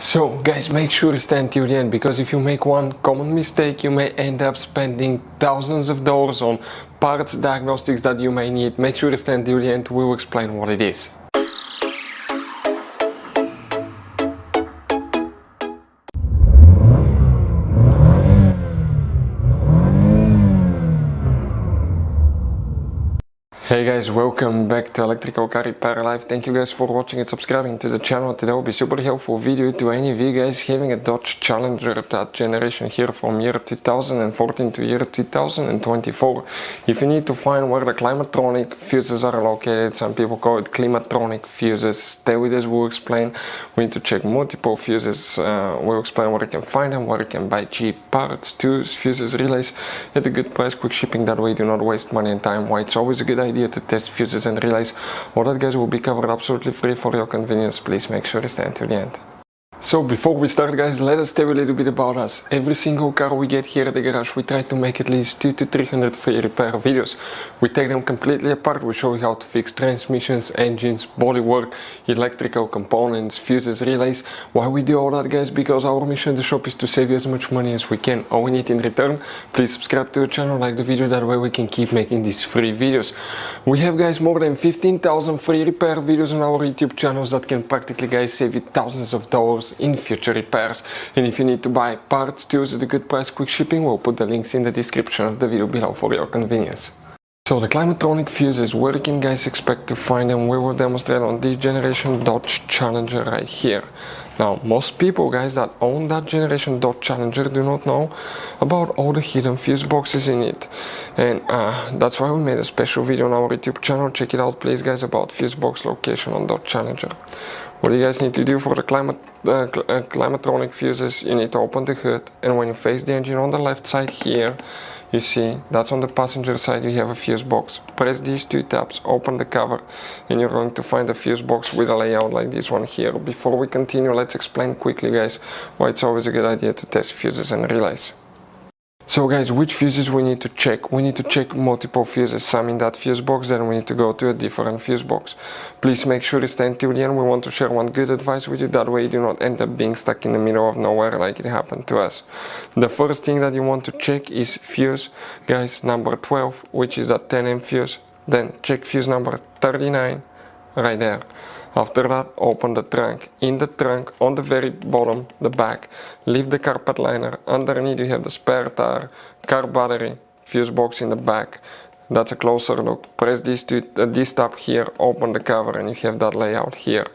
So guys, make sure to stay until the end, because if you make one common mistake, you may end up spending thousands of dollars on parts, diagnostics that you may need. Make sure to stay until the end, we will explain what it is. Hey guys, welcome back to Electrical Car Repair Live. Thank you guys for watching and subscribing to the channel. Today will be super helpful video to any of you guys having a Dodge Challenger, that generation here from year 2014 to year 2024. If you need to find where the Climatronic fuses are located, some people call it Climatronic fuses, stay with us, we'll explain. We need to check multiple fuses, we'll explain where you can find them, where you can buy cheap parts, tools, fuses, relays at a good price, quick shipping, that way do not waste money and time. Why it's always a good idea to test fuses and relays. All that guys will be covered absolutely free for your convenience. Please make sure to stay until the end. So before we start guys, let us tell you a little bit about us. Every single car we get here at the garage, we try to make at least 200 to 300 free repair videos. We take them completely apart, we show you how to fix transmissions, engines, bodywork, electrical components, fuses, relays. Why we do all that guys? Because our mission in the shop is to save you as much money as we can. All we need in return, please subscribe to the channel, like the video, that way we can keep making these free videos. We have guys more than 15,000 free repair videos on our YouTube channels that can practically guys save you thousands of dollars in future repairs. And if you need to buy parts, tools at a good price, quick shipping, we'll put the links in the description of the video below for your convenience. So the Climatronic fuses, where can guys expect to find them? We will demonstrate on this generation Dodge Challenger right here. Now most people guys that own that generation Dodge Challenger do not know about all the hidden fuse boxes in it, and that's why we made a special video on our YouTube channel. Check it out please guys, about fuse box location on Dodge Challenger. What you guys need to do for the Climatronic fuses, you need to open the hood, and when you face the engine on the left side here, you see that's on the passenger side, you have a fuse box. Press these two tabs, open the cover, and you're going to find a fuse box with a layout like this one here. Before we continue, let's explain quickly guys why it's always a good idea to test fuses and relays. So guys, which fuses we need to check? We need to check multiple fuses, some in that fuse box, then we need to go to a different fuse box. Please make sure to stay until the end. We want to share one good advice with you, that way you do not end up being stuck in the middle of nowhere like it happened to us. The first thing that you want to check is fuse, guys, number 12, which is that 10M fuse. Then check fuse number 39, right there. After that, open the trunk. In the trunk, on the very bottom, the back, leave the carpet liner. Underneath you have the spare tire, car battery, fuse box in the back. That's a closer look. Press this tab here, open the cover, and you have that layout here.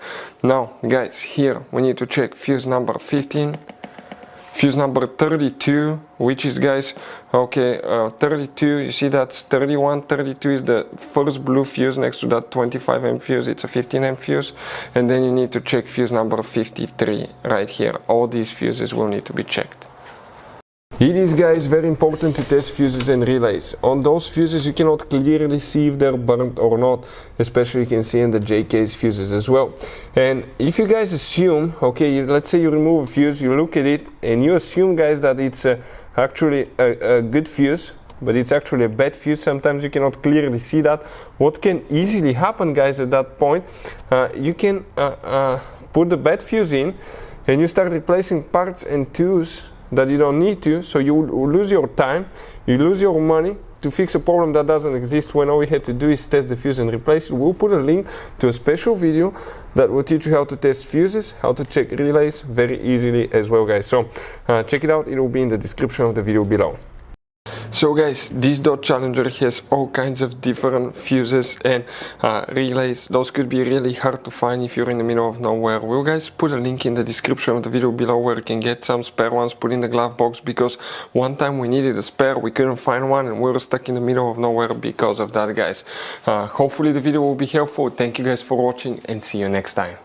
Now guys, here we need to check fuse number 15, fuse number 32, which is guys, okay, 32, you see that's 31, 32 is the first blue fuse next to that 25M fuse, it's a 15M fuse, and then you need to check fuse number 53 right here. All these fuses will need to be checked. It is guys very important to test fuses and relays. On those fuses you cannot clearly see if they're burnt or not, especially you can see in the J-case fuses as well. And if you guys assume, okay, let's say you remove a fuse, you look at it and you assume guys that it's actually a good fuse, but it's actually a bad fuse, sometimes you cannot clearly see that. What can easily happen guys at that point, you can put the bad fuse in and you start replacing parts and tools that you don't need to, so you will lose your time, you lose your money to fix a problem that doesn't exist, when all we had to do is test the fuse and replace it. We'll put a link to a special video that will teach you how to test fuses, how to check relays very easily as well guys. So check it out, it will be in the description of the video below. So guys, this Dodge Challenger has all kinds of different fuses and relays. Those could be really hard to find if you're in the middle of nowhere. We'll guys put a link in the description of the video below where you can get some spare ones put in the glove box, because one time we needed a spare, we couldn't find one and we were stuck in the middle of nowhere because of that guys. Hopefully the video will be helpful. Thank you guys for watching and see you next time.